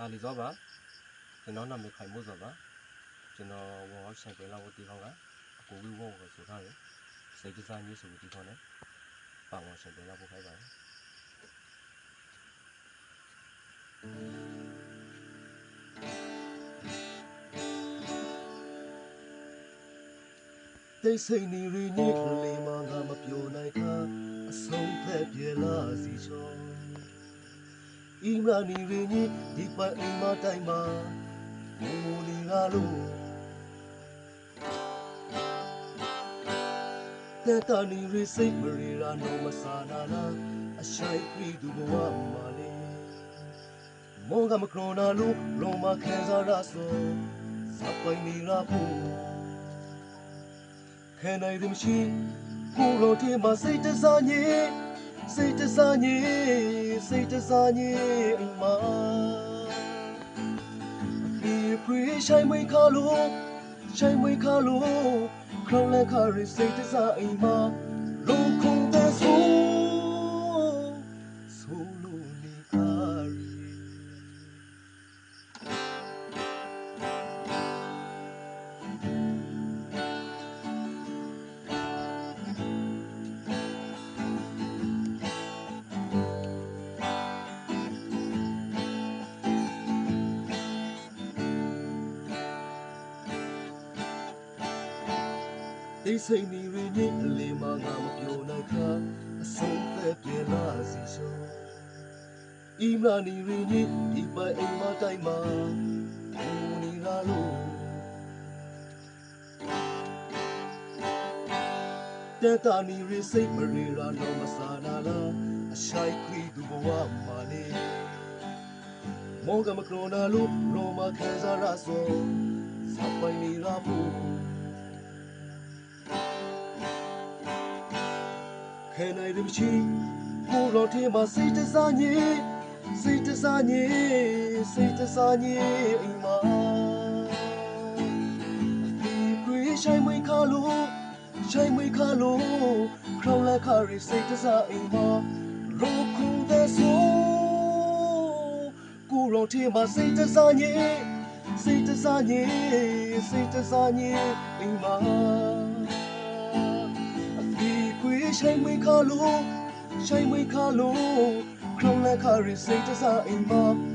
ကာလီသောပါကျွန်တော်နာမည်ခိုင်မို့သောပါကျွန်တော်ဝေါ်ဆိုင်ပဲလာဝတီခေါင်းကအကိုဝီဝေါ်ကိုဆိုထားတယ်စိတ်တစားညစ်ဆိုပြီးဒီခေါင်းနဲ့ပါဝါဆိုင်ပဲလာပို့ခိုင်းပါတယ်တိတ်ဆိတ်နေရင်းနဲ့လေမငါမပြောနိုင်ခါအဆုံးဖက်ပြေလာစီချောအီမရာနီရင်းနဲ့ဒီပိုင်အိမ်မတိုင်မှာမူလီလာလို့တဲ့တာနီရစိတ်မရီရာနောမဆာနာလာအရှိုက်ပြီးသူဘဝမှာလေမောကမကရိုနာလို့လောမခံစားရဆိုစပိုင်နေရဖို့ခဲနိုင်တယ်မရှိကိုလိုတီမစိတ်တစားညေစိတ်တစားညေစိတ်တစားညေအိမ်မှာဒီခွေရှိုင်းမွေခါလို့ရှိုင်းမွေခါလို့ခေါင်းလက်ခါရစိတ်တစားအိမ်မှာလုံခုံတဲ့ဆိုလို့နေခါရီဒီစိတ်နေရင်းနဲ့အလေးမငါမပြောနိုင်ခါအဆုံးသက်ပြေလာစီရှောအီမရာနီရင်းနဲ့ဒီပိုင်အိမ်မတိုင်မှာဘူနေလာလို့တဲ့တာနီရစိတ်မရီရာတော့မဆာနာလာအရှိုက်ခွေသူဘဝမှာလေမောကမကရိုနာလို့ရောမခံစားရဆိုစပိုင်နေရဖို့ခဲနိုင်တယ်မရှိကိုတော်ထဲမှာစိတ်တစားညေစိတ်တစားညေစိတ်တစားညေအိမ်မှာဒီခွေရှိုင်းမွေခါလို့ရှိုင်းမွေခါလို့ခေါင်းလက်ခါရစိတ်တစားအိမ်မှာရိုးခုတဲ့ဆိုကိုတော်ထဲမှာစိတ်တစားညေစိတ်တစားညေစိတ်တစားညေအိမ်မှာရှိုင်းမွေခါလို့ရှိုင်းမွေခါလို့ခေါင်းလက်ခါရစိတ်တစားအိမ်မှာ